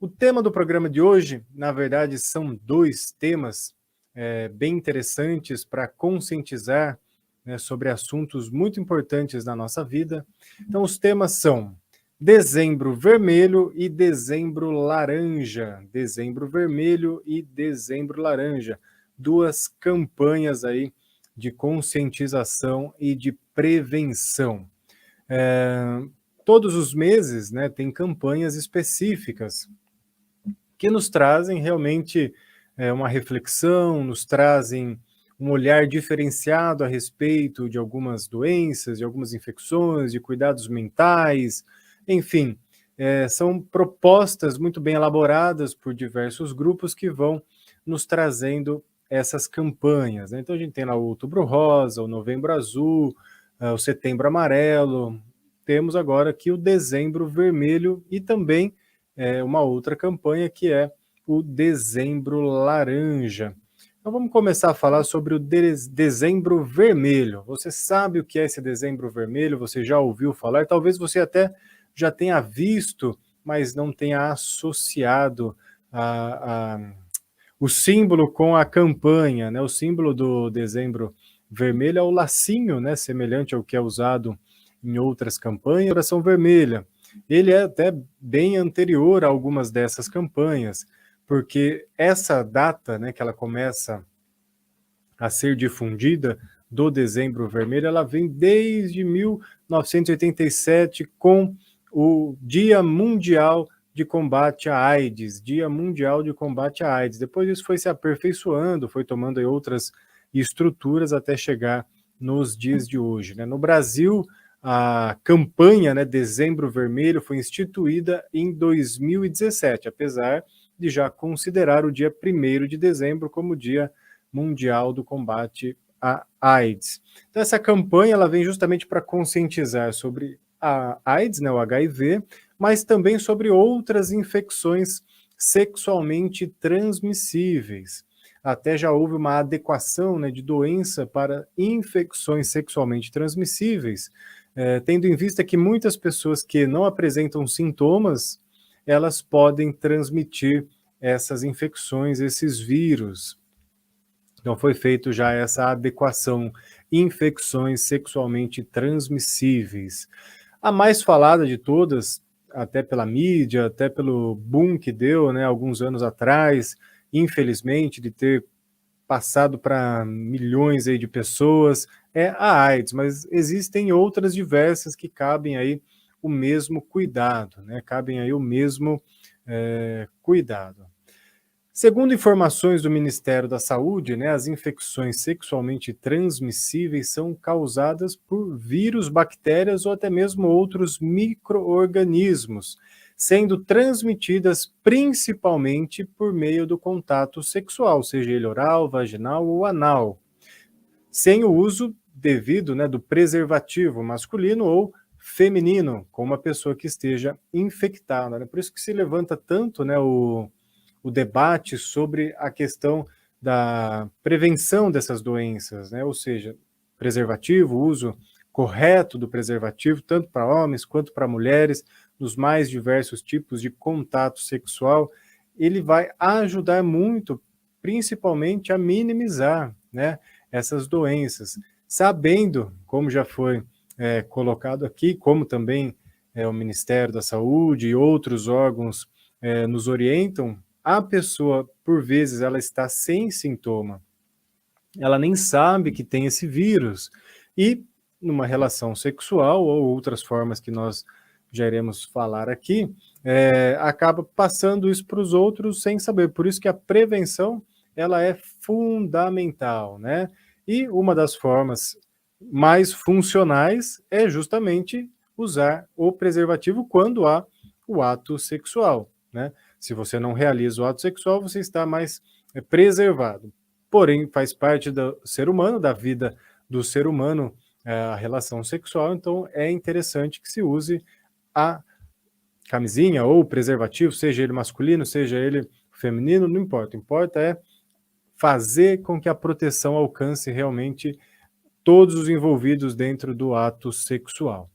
O tema do programa de hoje, na verdade, são dois temas bem interessantes para conscientizar, né, sobre assuntos muito importantes na nossa vida. Então, os temas são Dezembro Vermelho e Dezembro Laranja. Dezembro Vermelho e Dezembro Laranja. Duas campanhas aí de conscientização e de prevenção. Todos os meses, né, tem campanhas específicas que nos trazem realmente uma reflexão, nos trazem um olhar diferenciado a respeito de algumas doenças, de algumas infecções, de cuidados mentais, enfim, são propostas muito bem elaboradas por diversos grupos que vão nos trazendo essas campanhas, né? Então a gente tem lá o Outubro Rosa, o Novembro Azul, o Setembro Amarelo, temos agora aqui o Dezembro Vermelho e também uma outra campanha que é o Dezembro Laranja. Então vamos começar a falar sobre o Dezembro Vermelho. Você sabe o que é esse Dezembro Vermelho? Você já ouviu falar? Talvez você até já tenha visto, mas não tenha associado o símbolo com a campanha, né? O símbolo do Dezembro Vermelho é o lacinho, né? Semelhante ao que é usado em outras campanhas, Coração Vermelha. Ele é até bem anterior a algumas dessas campanhas, porque essa data, né, que ela começa a ser difundida, do Dezembro Vermelho, ela vem desde 1987 com o Dia Mundial de Combate à AIDS, Dia Mundial de Combate à AIDS. Depois isso foi se aperfeiçoando, foi tomando aí outras estruturas até chegar nos dias de hoje, né? No Brasil, a campanha, né, Dezembro Vermelho foi instituída em 2017, apesar de já considerar o dia 1º de dezembro como Dia Mundial do Combate à AIDS. Então essa campanha ela vem justamente para conscientizar sobre a AIDS, né, o HIV, mas também sobre outras infecções sexualmente transmissíveis. Até já houve uma adequação, né, de doença para infecções sexualmente transmissíveis, tendo em vista que muitas pessoas que não apresentam sintomas, elas podem transmitir essas infecções, esses vírus. Então foi feito já essa adequação, infecções sexualmente transmissíveis. A mais falada de todas, até pela mídia, até pelo boom que deu, né, alguns anos atrás, infelizmente, de ter passado para milhões aí de pessoas, é a AIDS, mas existem outras diversas que cabem aí o mesmo cuidado, né? Cabem aí o mesmo cuidado. Segundo informações do Ministério da Saúde, né, as infecções sexualmente transmissíveis são causadas por vírus, bactérias ou até mesmo outros micro-organismos, sendo transmitidas principalmente por meio do contato sexual, seja ele oral, vaginal ou anal, sem o uso devido, né, do preservativo masculino ou feminino, com uma pessoa que esteja infectada, né? Por isso que se levanta tanto, né, o debate sobre a questão da prevenção dessas doenças, né? Ou seja, preservativo, o uso correto do preservativo, tanto para homens quanto para mulheres, nos mais diversos tipos de contato sexual, ele vai ajudar muito, principalmente a minimizar, né, essas doenças, sabendo, como já foi colocado aqui, como também o Ministério da Saúde e outros órgãos nos orientam, a pessoa, por vezes, ela está sem sintoma, ela nem sabe que tem esse vírus, e numa relação sexual ou outras formas que nós já iremos falar aqui, acaba passando isso para os outros sem saber. Por isso que a prevenção ela é fundamental, né? E uma das formas mais funcionais é justamente usar o preservativo quando há o ato sexual, né? Se você não realiza o ato sexual, você está mais preservado. Porém, faz parte do ser humano, da vida do ser humano, a relação sexual, então é interessante que se use a camisinha ou o preservativo, seja ele masculino, seja ele feminino, não importa. O que importa é fazer com que a proteção alcance realmente todos os envolvidos dentro do ato sexual.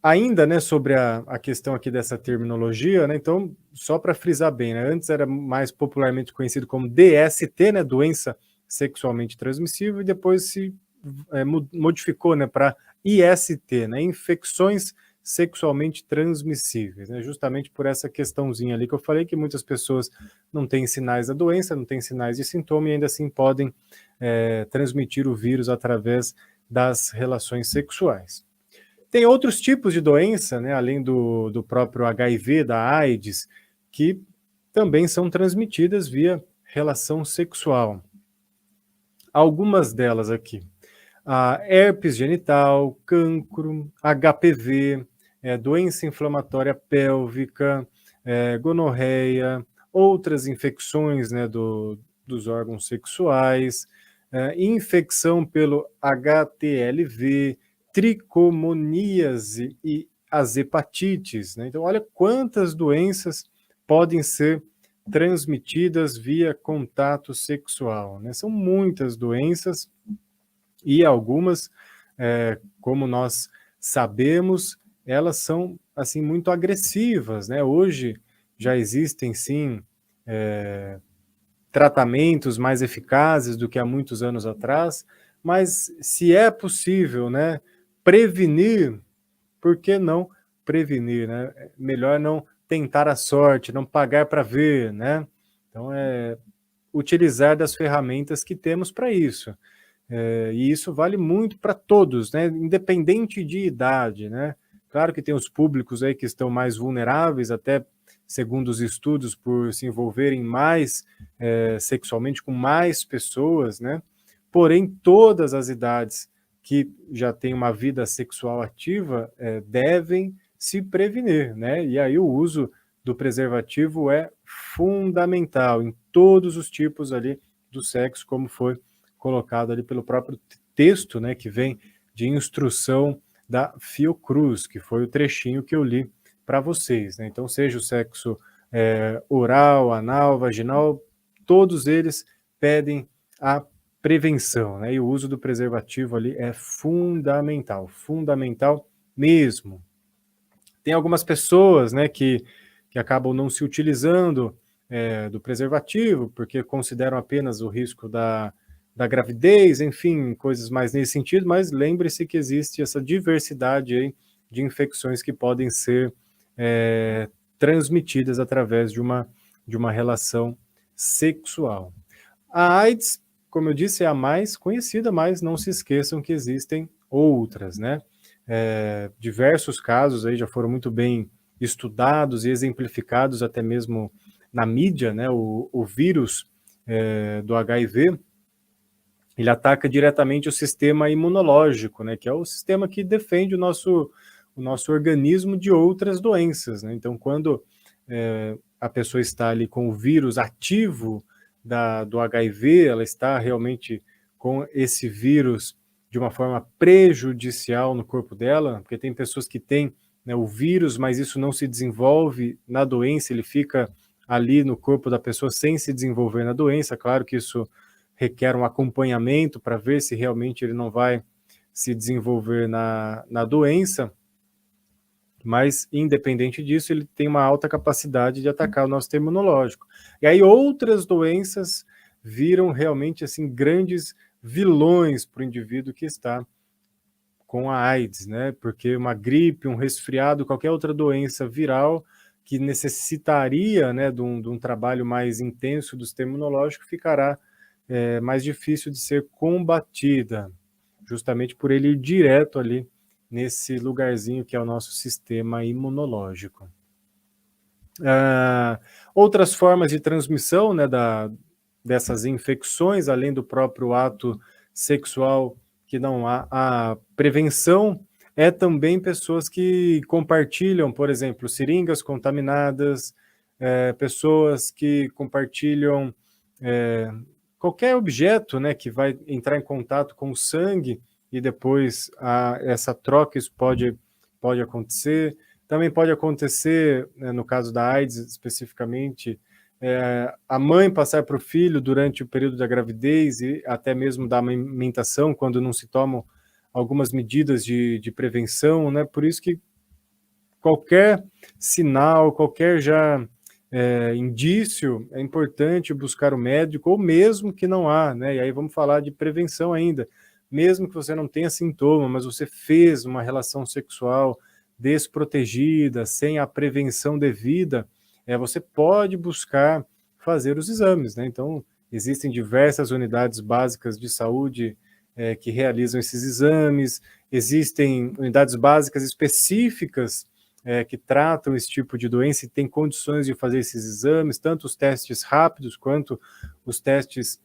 Ainda, né, sobre a questão aqui dessa terminologia, né, então, só para frisar bem, né, antes era mais popularmente conhecido como DST, né, doença sexualmente transmissível, e depois se modificou, né, para IST, né, infecções sexualmente transmissíveis, né, justamente por essa questãozinha ali que eu falei, que muitas pessoas não têm sinais da doença, não têm sinais de sintoma e ainda assim podem transmitir o vírus através das relações sexuais. Tem outros tipos de doença, né, além do próprio HIV, da AIDS, que também são transmitidas via relação sexual. Algumas delas aqui: a herpes genital, cancro, HPV, doença inflamatória pélvica, gonorreia, outras infecções, né, dos órgãos sexuais, infecção pelo HTLV, tricomoníase e as hepatites, né? Então, olha quantas doenças podem ser transmitidas via contato sexual, né? São muitas doenças e algumas, como nós sabemos, elas são assim muito agressivas, né? Hoje já existem sim tratamentos mais eficazes do que há muitos anos atrás, mas se é possível, né, prevenir, por que não prevenir, né? Melhor não tentar a sorte, não pagar para ver, né? Então utilizar das ferramentas que temos para isso. E isso vale muito para todos, né? Independente de idade, né? Claro que tem os públicos aí que estão mais vulneráveis, até segundo os estudos, por se envolverem mais sexualmente com mais pessoas, né? Porém, todas as idades que já têm uma vida sexual ativa devem se prevenir, né? E aí o uso do preservativo é fundamental em todos os tipos ali do sexo, como foi colocado ali pelo próprio texto, né, que vem de instrução da Fiocruz, que foi o trechinho que eu li para vocês, né? Então, seja o sexo oral, anal, vaginal, todos eles pedem a prevenção, né? E o uso do preservativo ali é fundamental, fundamental mesmo. Tem algumas pessoas, né, que acabam não se utilizando do preservativo, porque consideram apenas o risco da gravidez, enfim, coisas mais nesse sentido, mas lembre-se que existe essa diversidade aí de infecções que podem ser transmitidas através de uma relação sexual. A AIDS, como eu disse, é a mais conhecida, mas não se esqueçam que existem outras, né? Diversos casos aí já foram muito bem estudados e exemplificados até mesmo na mídia, né? O vírus do HIV, ele ataca diretamente o sistema imunológico, né? Que é o sistema que defende o nosso organismo de outras doenças, né? Então, quando a pessoa está ali com o vírus ativo do HIV, ela está realmente com esse vírus de uma forma prejudicial no corpo dela, porque tem pessoas que têm, né, o vírus, mas isso não se desenvolve na doença, ele fica ali no corpo da pessoa sem se desenvolver na doença. Claro que isso requer um acompanhamento para ver se realmente ele não vai se desenvolver na doença, mas independente disso, ele tem uma alta capacidade de atacar o nosso sistema imunológico. E aí outras doenças viram realmente assim grandes vilões para o indivíduo que está com a AIDS, né? Porque uma gripe, um resfriado, qualquer outra doença viral que necessitaria, né, de um trabalho mais intenso do sistema imunológico ficará mais difícil de ser combatida, justamente por ele ir direto ali nesse lugarzinho que é o nosso sistema imunológico. Outras formas de transmissão, né, dessas infecções, além do próprio ato sexual, que não há a prevenção, é também pessoas que compartilham, por exemplo, seringas contaminadas, pessoas que compartilham qualquer objeto, né, que vai entrar em contato com o sangue e depois essa troca, isso pode acontecer. Também pode acontecer, né, no caso da AIDS especificamente, a mãe passar para o filho durante o período da gravidez e até mesmo da amamentação, quando não se tomam algumas medidas de prevenção, né? Por isso que qualquer sinal, qualquer já indício, é importante buscar o médico, ou mesmo que não há, né? E aí vamos falar de prevenção ainda. Mesmo que você não tenha sintoma, mas você fez uma relação sexual desprotegida, sem a prevenção devida, você pode buscar fazer os exames, né? Então, existem diversas unidades básicas de saúde que realizam esses exames, existem unidades básicas específicas que tratam esse tipo de doença e têm condições de fazer esses exames, tanto os testes rápidos quanto os testes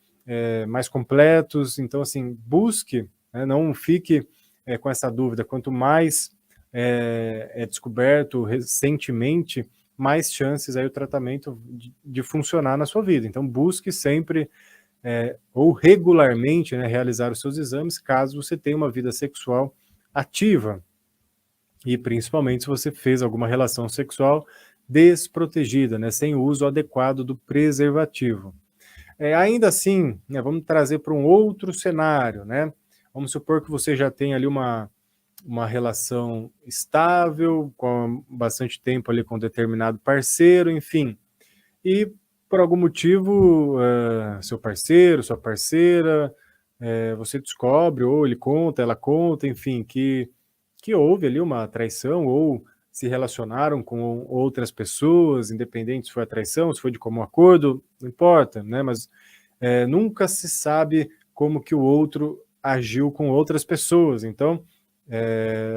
mais completos. Então, assim, busque, né, não fique com essa dúvida. Quanto mais é descoberto recentemente, mais chances aí o tratamento de funcionar na sua vida. Então, busque sempre ou regularmente, né, realizar os seus exames, caso você tenha uma vida sexual ativa. E principalmente se você fez alguma relação sexual desprotegida, né, sem o uso adequado do preservativo. Ainda assim, né, vamos trazer para um outro cenário, né? Vamos supor que você já tem ali uma relação estável, com bastante tempo ali com um determinado parceiro, enfim. E por algum motivo, seu parceiro, sua parceira, você descobre, ou ele conta, ela conta, enfim, que houve ali uma traição, ou se relacionaram com outras pessoas, independente se foi a traição, se foi de comum acordo, não importa, né? Mas nunca se sabe como que o outro agiu com outras pessoas. Então,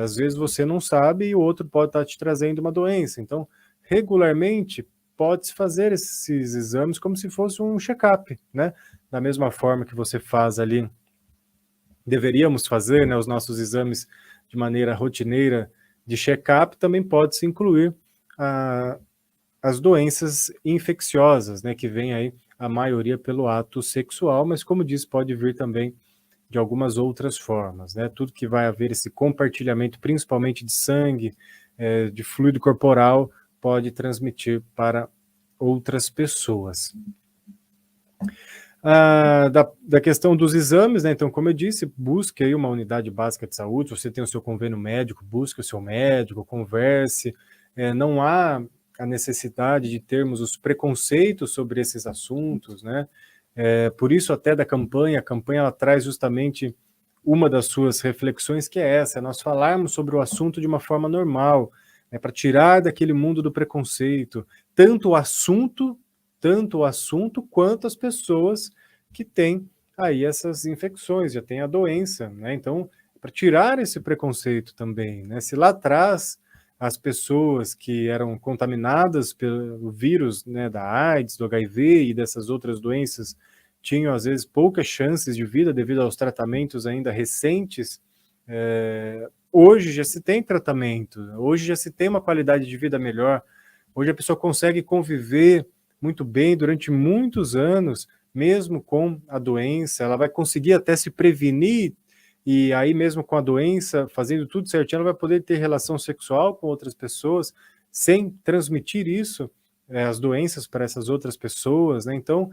às vezes você não sabe e o outro pode estar te trazendo uma doença. Então, regularmente, pode-se fazer esses exames como se fosse um check-up, né? Da mesma forma que você faz ali, deveríamos fazer, né, os nossos exames de maneira rotineira de check-up, também pode-se incluir as doenças infecciosas, né, que vem aí a maioria pelo ato sexual, mas como disse, pode vir também de algumas outras formas, né? Tudo que vai haver esse compartilhamento, principalmente de sangue, de fluido corporal, pode transmitir para outras pessoas. Da questão dos exames, né? Então, como eu disse, busque aí uma unidade básica de saúde. Se você tem o seu convênio médico, busque o seu médico, converse. Não há a necessidade de termos os preconceitos sobre esses assuntos, né? Por isso até da campanha, a campanha ela traz justamente uma das suas reflexões, que é essa, nós falarmos sobre o assunto de uma forma normal, né, para tirar daquele mundo do preconceito, tanto o assunto quanto as pessoas que têm aí essas infecções, já têm a doença, né? Então, para tirar esse preconceito também, né? Se lá atrás as pessoas que eram contaminadas pelo vírus, né, da AIDS, do HIV e dessas outras doenças tinham às vezes poucas chances de vida devido aos tratamentos ainda recentes, hoje já se tem tratamento, hoje já se tem uma qualidade de vida melhor, hoje a pessoa consegue conviver muito bem durante muitos anos, mesmo com a doença, ela vai conseguir até se prevenir, e aí mesmo com a doença, fazendo tudo certinho, ela vai poder ter relação sexual com outras pessoas, sem transmitir isso, as doenças para essas outras pessoas, né? Então,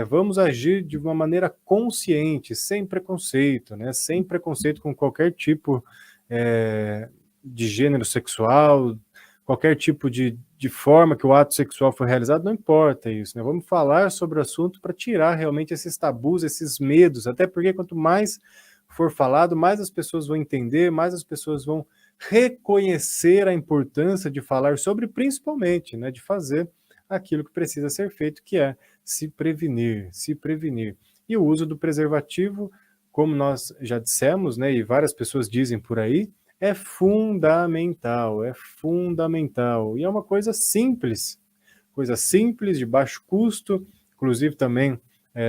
vamos agir de uma maneira consciente, sem preconceito, né? Sem preconceito com qualquer tipo de gênero sexual, qualquer tipo de forma que o ato sexual foi realizado, não importa isso, né? Vamos falar sobre o assunto para tirar realmente esses tabus, esses medos, até porque quanto mais for falado, mais as pessoas vão entender, mais as pessoas vão reconhecer a importância de falar sobre, principalmente, né, de fazer aquilo que precisa ser feito, que é se prevenir, se prevenir. E o uso do preservativo, como nós já dissemos, né, e várias pessoas dizem por aí, é fundamental, é fundamental. E é uma coisa simples, de baixo custo, inclusive também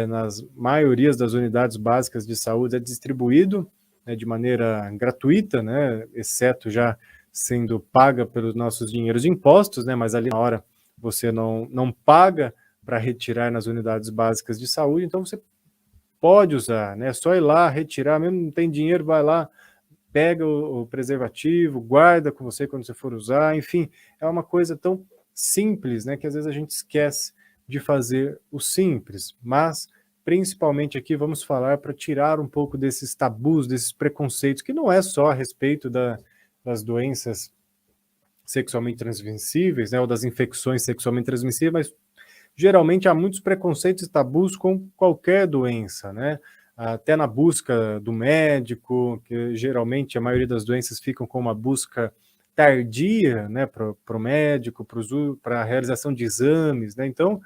nas maiorias das unidades básicas de saúde é distribuído de maneira gratuita, né, exceto já sendo paga pelos nossos dinheiros de impostos, né, mas ali na hora você não paga para retirar nas unidades básicas de saúde, então você pode usar, né, é só ir lá, retirar, mesmo não tem dinheiro, vai lá, pega o preservativo, guarda com você quando você for usar, enfim, é uma coisa tão simples, né, que às vezes a gente esquece de fazer o simples, mas principalmente aqui vamos falar para tirar um pouco desses tabus, desses preconceitos, que não é só a respeito das doenças sexualmente transmissíveis, né, ou das infecções sexualmente transmissíveis, mas geralmente há muitos preconceitos e tabus com qualquer doença, né? Até na busca do médico, que geralmente a maioria das doenças ficam com uma busca tardia, né, para o médico, para a realização de exames, né? Então,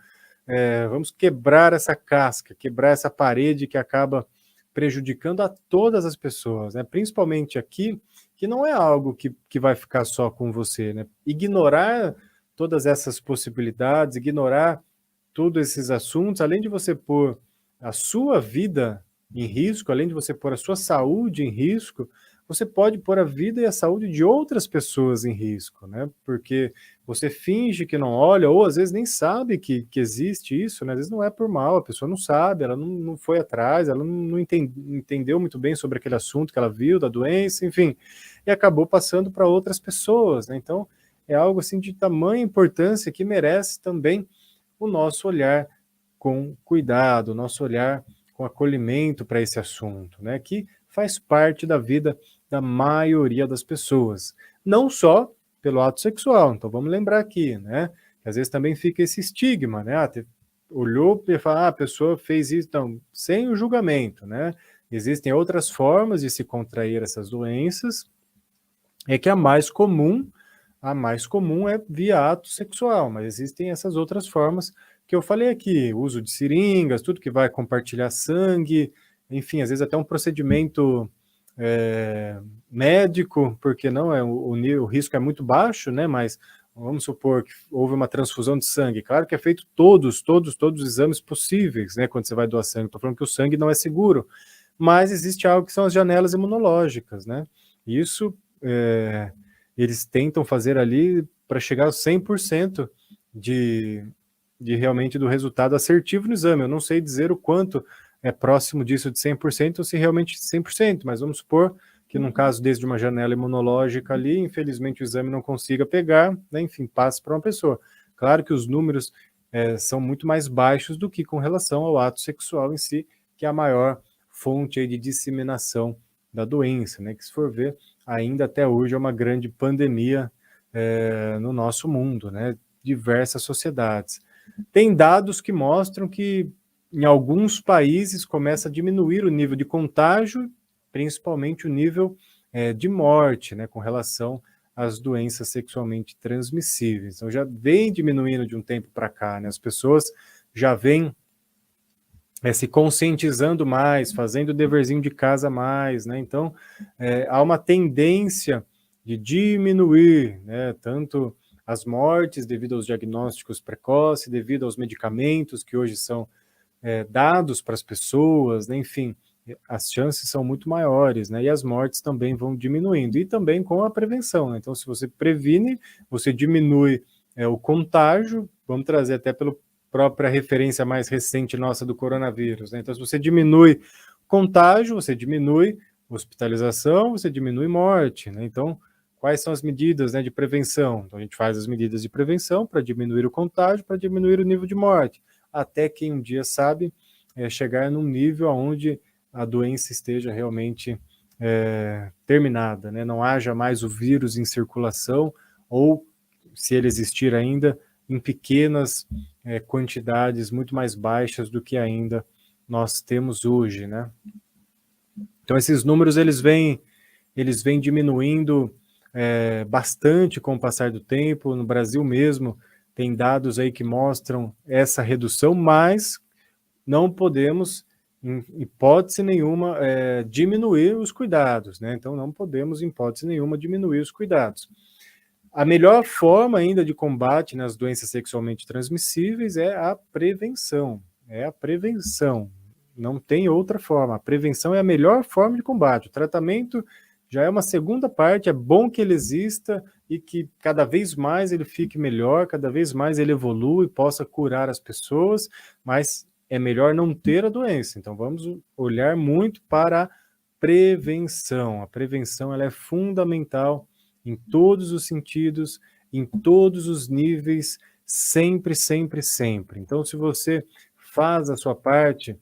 vamos quebrar essa casca, quebrar essa parede que acaba prejudicando a todas as pessoas, né? Principalmente aqui, que não é algo que vai ficar só com você, né? Ignorar todas essas possibilidades, ignorar todos esses assuntos, além de você pôr a sua vida em risco, além de você pôr a sua saúde em risco, você pode pôr a vida e a saúde de outras pessoas em risco, né? Porque você finge que não olha, ou às vezes nem sabe que existe isso, né? Às vezes não é por mal, a pessoa não sabe, ela não foi atrás, ela não entendeu muito bem sobre aquele assunto que ela viu, da doença, enfim, e acabou passando para outras pessoas, né? Então, é algo assim de tamanha importância que merece também o nosso olhar com cuidado, o nosso olhar com acolhimento para esse assunto, né? Que faz parte da vida da maioria das pessoas. Não só pelo ato sexual. Então vamos lembrar aqui, né? Que às vezes também fica esse estigma, né? Olhou e fala, a pessoa fez isso, então, sem o julgamento, né? Existem outras formas de se contrair essas doenças, é que a mais comum é via ato sexual, mas existem essas outras formas que eu falei aqui, uso de seringas, tudo que vai compartilhar sangue, enfim, às vezes até um procedimento médico, porque não é o risco é muito baixo, né? Mas vamos supor que houve uma transfusão de sangue. Claro que é feito todos os exames possíveis, né? Quando você vai doar sangue. Estou falando que o sangue não é seguro, mas existe algo que são as janelas imunológicas, né? Isso eles tentam fazer ali para chegar aos 100% de realmente do resultado assertivo no exame. Eu não sei dizer o quanto é próximo disso de 100% ou se realmente 100%, mas vamos supor que num caso desde uma janela imunológica ali, infelizmente o exame não consiga pegar, né, enfim, passe para uma pessoa. Claro que os números são muito mais baixos do que com relação ao ato sexual em si, que é a maior fonte aí de disseminação da doença, né, que se for ver, ainda até hoje é uma grande pandemia no nosso mundo, né, diversas sociedades. Tem dados que mostram que em alguns países começa a diminuir o nível de contágio, principalmente o nível de morte, né, com relação às doenças sexualmente transmissíveis. Então já vem diminuindo de um tempo para cá, né, as pessoas já vêm se conscientizando mais, fazendo o deverzinho de casa mais, né, então há uma tendência de diminuir, né, tanto as mortes devido aos diagnósticos precoces, devido aos medicamentos que hoje são dados para as pessoas, né? Enfim, as chances são muito maiores, né? E as mortes também vão diminuindo, e também com a prevenção, né? Então, se você previne, você diminui o contágio, vamos trazer até pela própria referência mais recente nossa do coronavírus, né? Então, se você diminui contágio, você diminui hospitalização, você diminui morte, né? Então, quais são as medidas, né, de prevenção? Então, a gente faz as medidas de prevenção para diminuir o contágio, para diminuir o nível de morte, até quem um dia sabe chegar num nível onde a doença esteja realmente terminada, né? Não haja mais o vírus em circulação, ou, se ele existir ainda, em pequenas quantidades muito mais baixas do que ainda nós temos hoje, né? Então, esses números eles vêm diminuindo bastante com o passar do tempo. No Brasil mesmo, tem dados aí que mostram essa redução, mas não podemos, em hipótese nenhuma, diminuir os cuidados, né? Então, não podemos, em hipótese nenhuma, diminuir os cuidados. A melhor forma ainda de combate nas doenças sexualmente transmissíveis é a prevenção. É a prevenção. Não tem outra forma. A prevenção é a melhor forma de combate. O tratamento já é uma segunda parte. É bom que ele exista e que cada vez mais ele fique melhor, cada vez mais ele evolua e possa curar as pessoas, mas é melhor não ter a doença. Então vamos olhar muito para a prevenção. A prevenção ela é fundamental em todos os sentidos, em todos os níveis, sempre, sempre, sempre. Então, se você faz a sua parte,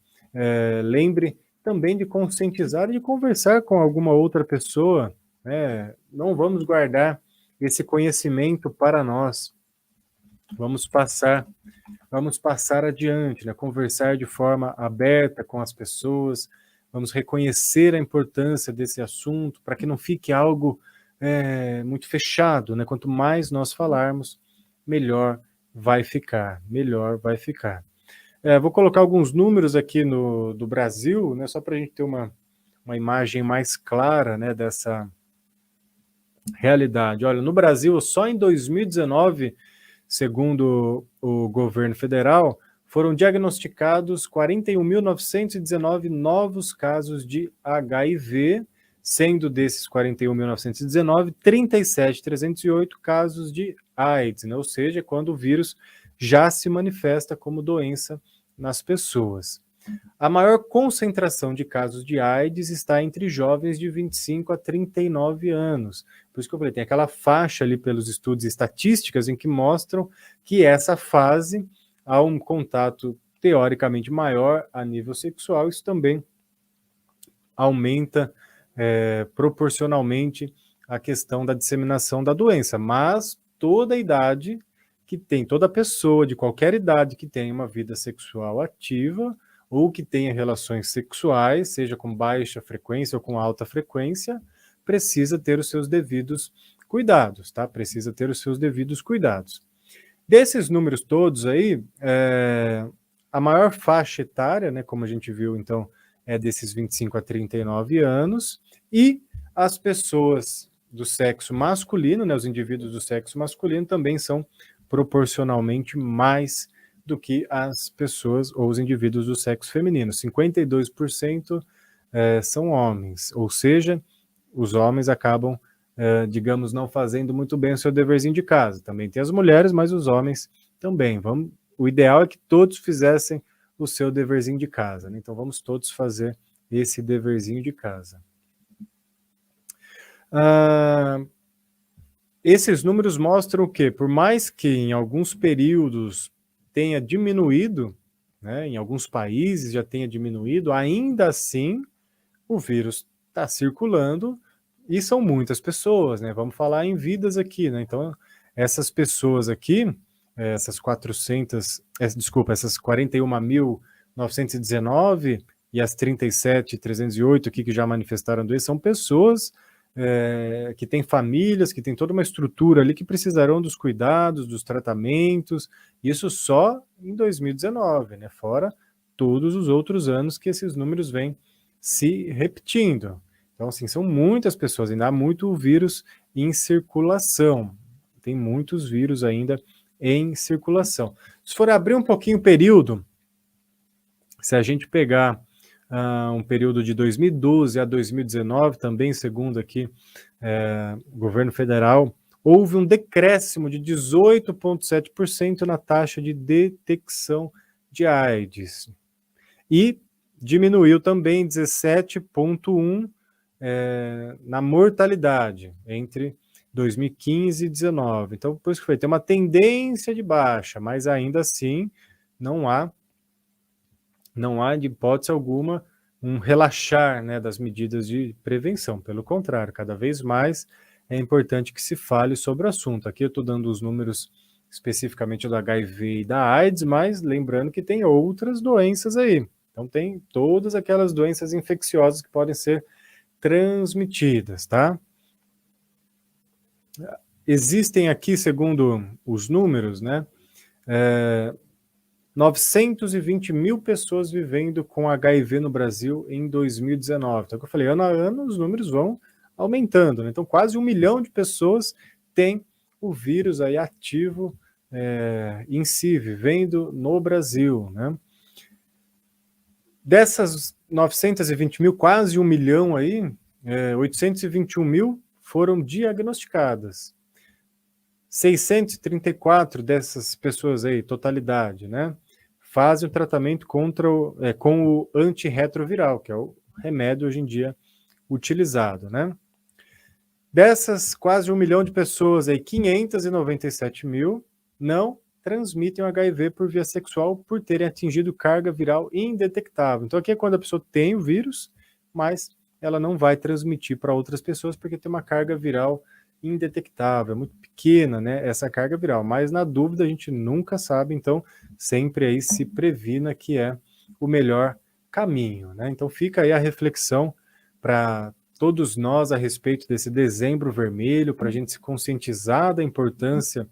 lembre também de conscientizar e de conversar com alguma outra pessoa, né? Não vamos guardar esse conhecimento para nós. Vamos passar adiante, né? Conversar de forma aberta com as pessoas, vamos reconhecer a importância desse assunto para que não fique algo muito fechado, né? Quanto mais nós falarmos, melhor vai ficar, melhor vai ficar. Vou colocar alguns números aqui do Brasil, né? Só para a gente ter uma imagem mais clara, né, dessa realidade. Olha, no Brasil, só em 2019, segundo o governo federal, foram diagnosticados 41.919 novos casos de HIV, sendo desses 41.919, 37.308 casos de AIDS, né? Ou seja, quando o vírus já se manifesta como doença nas pessoas. A maior concentração de casos de AIDS está entre jovens de 25 a 39 anos. Por isso que eu falei, tem aquela faixa ali pelos estudos estatísticas em que mostram que essa fase há um contato teoricamente maior a nível sexual, isso também aumenta proporcionalmente a questão da disseminação da doença, mas toda idade que tem, toda pessoa de qualquer idade que tenha uma vida sexual ativa ou que tenha relações sexuais, seja com baixa frequência ou com alta frequência, precisa ter os seus devidos cuidados, tá? Precisa ter os seus devidos cuidados. Desses números todos aí, a maior faixa etária, né, como a gente viu, então, é desses 25 a 39 anos, e as pessoas do sexo masculino, né, os indivíduos do sexo masculino também são proporcionalmente mais do que as pessoas ou os indivíduos do sexo feminino. 52% são homens, ou seja, os homens acabam, digamos, não fazendo muito bem o seu deverzinho de casa. Também tem as mulheres, mas os homens também. O ideal é que todos fizessem o seu deverzinho de casa, né? Então vamos todos fazer esse deverzinho de casa. Esses números mostram o quê? Por mais que em alguns períodos tenha diminuído, né, em alguns países já tenha diminuído, ainda assim o vírus está circulando e são muitas pessoas, né? Vamos falar em vidas aqui, né? Então, essas pessoas aqui, essas 41.919 e as 37.308 aqui que já manifestaram doença, são pessoas que têm famílias, que têm toda uma estrutura ali que precisarão dos cuidados, dos tratamentos, isso só em 2019, né? Fora todos os outros anos que esses números vêm se repetindo. Então, assim, são muitas pessoas, ainda há muito vírus em circulação, tem muitos vírus ainda em circulação. Se for abrir um pouquinho o período, se a gente pegar um período de 2012 a 2019, também segundo aqui o governo federal, houve um decréscimo de 18,7% na taxa de detecção de AIDS. E diminuiu também 17,1% na mortalidade entre 2015 e 2019. Então, por isso que foi, tem uma tendência de baixa, mas ainda assim não há de hipótese alguma um relaxar, né, das medidas de prevenção. Pelo contrário, cada vez mais é importante que se fale sobre o assunto. Aqui eu estou dando os números especificamente do HIV e da AIDS, mas lembrando que tem outras doenças aí. Então tem todas aquelas doenças infecciosas que podem ser transmitidas, tá? Existem aqui, segundo os números, né, 920 mil pessoas vivendo com HIV no Brasil em 2019. Então, como eu falei, ano a ano os números vão aumentando, né? Então, quase 1 milhão de pessoas têm o vírus aí ativo em si, vivendo no Brasil, né? Dessas 920 mil, quase 1 milhão aí, 821 mil foram diagnosticadas. 634 dessas pessoas aí, totalidade, né, fazem o tratamento com o antirretroviral, que é o remédio hoje em dia utilizado, né. Dessas quase 1 milhão de pessoas aí, 597 mil não transmitem o HIV por via sexual por terem atingido carga viral indetectável. Então aqui é quando a pessoa tem o vírus, mas ela não vai transmitir para outras pessoas porque tem uma carga viral indetectável, é muito pequena, né, essa carga viral, mas na dúvida a gente nunca sabe, então sempre aí se previna que é o melhor caminho, né? Então fica aí a reflexão para todos nós a respeito desse dezembro vermelho, para a gente se conscientizar da importância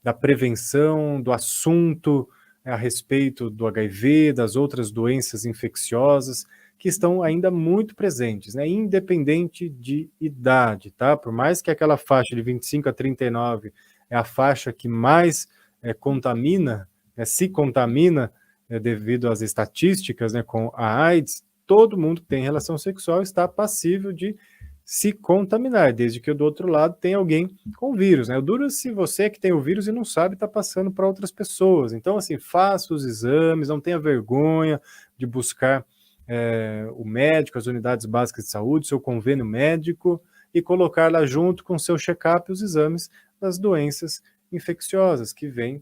da prevenção, do assunto a respeito do HIV, das outras doenças infecciosas, que estão ainda muito presentes, né? Independente de idade, tá? Por mais que aquela faixa de 25 a 39 é a faixa que mais contamina, se contamina devido às estatísticas, né, com a AIDS, todo mundo que tem relação sexual está passível de se contaminar, desde que do outro lado tem alguém com vírus, né? O duro é se você que tem o vírus e não sabe está passando para outras pessoas. Então, assim, faça os exames, não tenha vergonha de buscar o médico, as unidades básicas de saúde, seu convênio médico e colocar lá junto com seu check-up os exames das doenças infecciosas que vêm,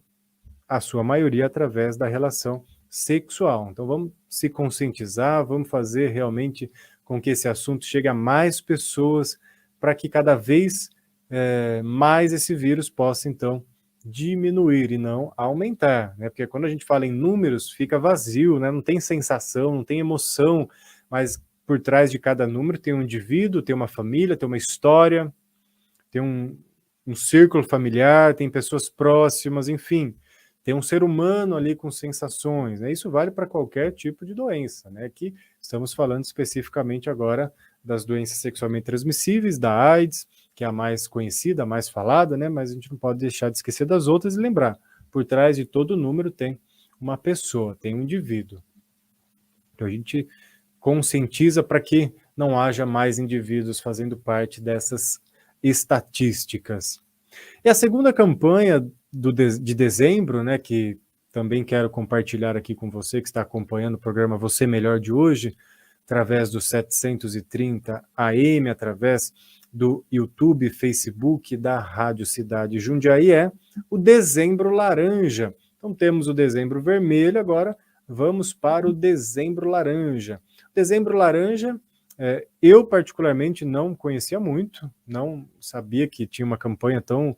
a sua maioria, através da relação sexual. Então vamos se conscientizar, vamos fazer realmente com que esse assunto chegue a mais pessoas para que cada vez mais esse vírus possa, então, diminuir e não aumentar, né? Porque quando a gente fala em números, fica vazio, né? Não tem sensação, não tem emoção, mas por trás de cada número tem um indivíduo, tem uma família, tem uma história, tem um círculo familiar, tem pessoas próximas, enfim, tem um ser humano ali com sensações, né? Isso vale para qualquer tipo de doença, né? Aqui estamos falando especificamente agora das doenças sexualmente transmissíveis, da AIDS, que é a mais conhecida, a mais falada, né? Mas a gente não pode deixar de esquecer das outras e lembrar, por trás de todo número tem uma pessoa, tem um indivíduo. Então a gente conscientiza para que não haja mais indivíduos fazendo parte dessas estatísticas. E a segunda campanha de dezembro, né, que também quero compartilhar aqui com você que está acompanhando o programa Você Melhor de hoje, através do 730 AM, através do YouTube, Facebook da Rádio Cidade Jundiaí, é o Dezembro Laranja. Então temos o Dezembro Vermelho, agora vamos para o Dezembro Laranja. Dezembro Laranja, eu particularmente não conhecia muito, não sabia que tinha uma campanha tão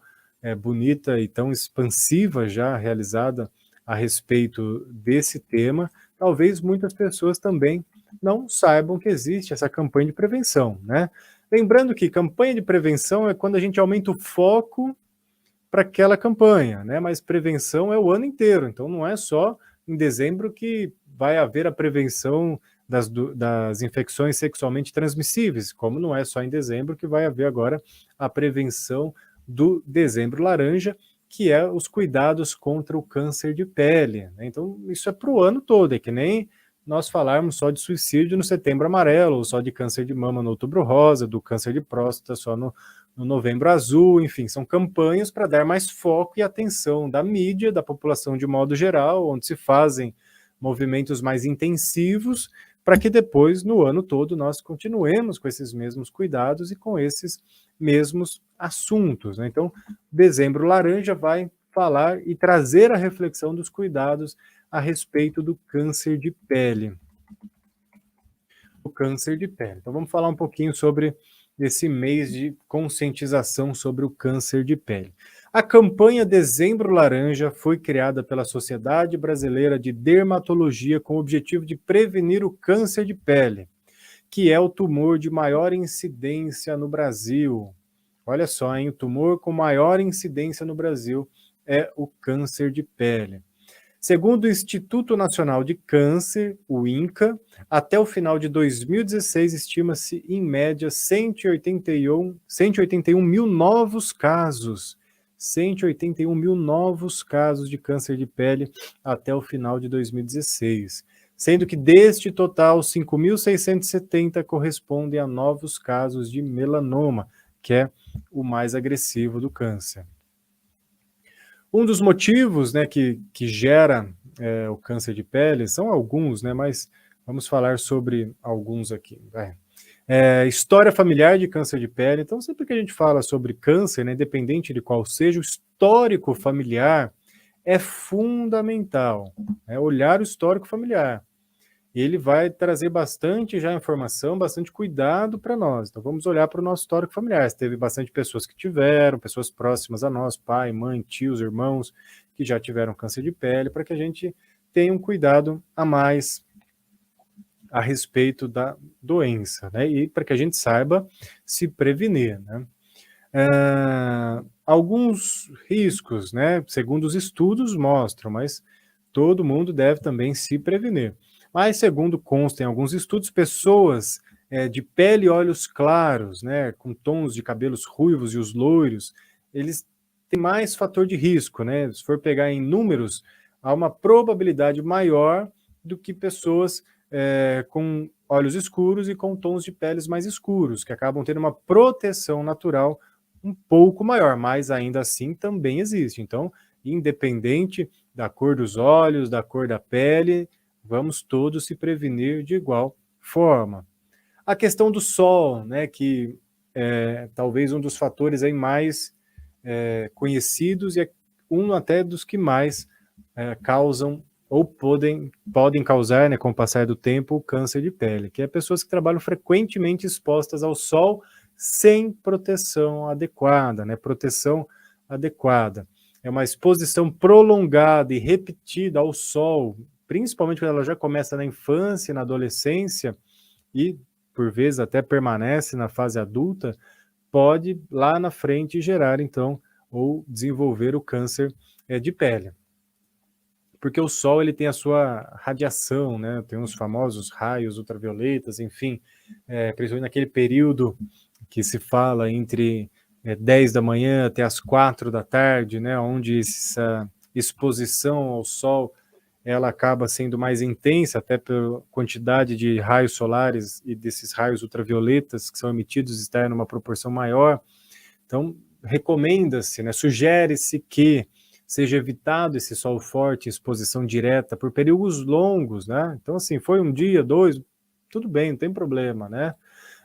bonita e tão expansiva já realizada a respeito desse tema. Talvez muitas pessoas também não saibam que existe essa campanha de prevenção, né? Lembrando que campanha de prevenção é quando a gente aumenta o foco para aquela campanha, né? Mas prevenção é o ano inteiro, então não é só em dezembro que vai haver a prevenção das infecções sexualmente transmissíveis, como não é só em dezembro que vai haver agora a prevenção do Dezembro Laranja, que é os cuidados contra o câncer de pele, né? Então isso é para o ano todo, é que nem nós falarmos só de suicídio no Setembro Amarelo, ou só de câncer de mama no Outubro Rosa, do câncer de próstata só no Novembro Azul, enfim, são campanhas para dar mais foco e atenção da mídia, da população de modo geral, onde se fazem movimentos mais intensivos, para que depois, no ano todo, nós continuemos com esses mesmos cuidados e com esses mesmos assuntos, né? Então, Dezembro Laranja vai falar e trazer a reflexão dos cuidados a respeito do câncer de pele. O câncer de pele. Então, vamos falar um pouquinho sobre esse mês de conscientização sobre o câncer de pele. A campanha Dezembro Laranja foi criada pela Sociedade Brasileira de Dermatologia com o objetivo de prevenir o câncer de pele, que é o tumor de maior incidência no Brasil. Olha só, hein? O tumor com maior incidência no Brasil é o câncer de pele. Segundo o Instituto Nacional de Câncer, o INCA, até o final de 2016 estima-se, em média, 181 mil novos casos. 181 mil novos casos de câncer de pele até o final de 2016. Sendo que deste total, 5.670 correspondem a novos casos de melanoma, que é o mais agressivo do câncer. Um dos motivos, né, que gera o câncer de pele, são alguns, né, mas vamos falar sobre alguns aqui. História familiar de câncer de pele. Então, sempre que a gente fala sobre câncer, né, independente de qual seja, o histórico familiar é fundamental. Olhar o histórico familiar. e ele vai trazer bastante já informação, bastante cuidado para nós. Então vamos olhar para o nosso histórico familiar. Se teve bastante pessoas que tiveram, pessoas próximas a nós, pai, mãe, tios, irmãos, que já tiveram câncer de pele, para que a gente tenha um cuidado a mais a respeito da doença, né? E para que a gente saiba se prevenir, né? Alguns riscos, né? Segundo os estudos mostram, mas todo mundo deve também se prevenir. Mas, segundo consta em alguns estudos, pessoas de pele e olhos claros, né, com tons de cabelos ruivos e os loiros, eles têm mais fator de risco, né? Se for pegar em números, há uma probabilidade maior do que pessoas com olhos escuros e com tons de peles mais escuros, que acabam tendo uma proteção natural um pouco maior, mas ainda assim também existe. Então, independente da cor dos olhos, da cor da pele, vamos todos se prevenir de igual forma. A questão do sol, né, que é talvez um dos fatores aí mais conhecidos e é um até dos que mais causam ou podem causar, né, com o passar do tempo, o câncer de pele, que é pessoas que trabalham frequentemente expostas ao sol sem proteção adequada, né? Proteção adequada. É uma exposição prolongada e repetida ao sol, principalmente quando ela já começa na infância, na adolescência e, por vezes, até permanece na fase adulta, pode lá na frente gerar, então, ou desenvolver o câncer de pele. Porque o sol ele tem a sua radiação, né? Tem os famosos raios ultravioletas, enfim, principalmente naquele período que se fala entre 10 da manhã até as 4 da tarde, né? Onde essa exposição ao sol ela acaba sendo mais intensa, até pela quantidade de raios solares e desses raios ultravioletas que são emitidos estar numa proporção maior. Então, recomenda-se, né? Sugere-se que seja evitado esse sol forte, exposição direta por períodos longos, né? Então, assim, foi um dia, dois, tudo bem, não tem problema, né?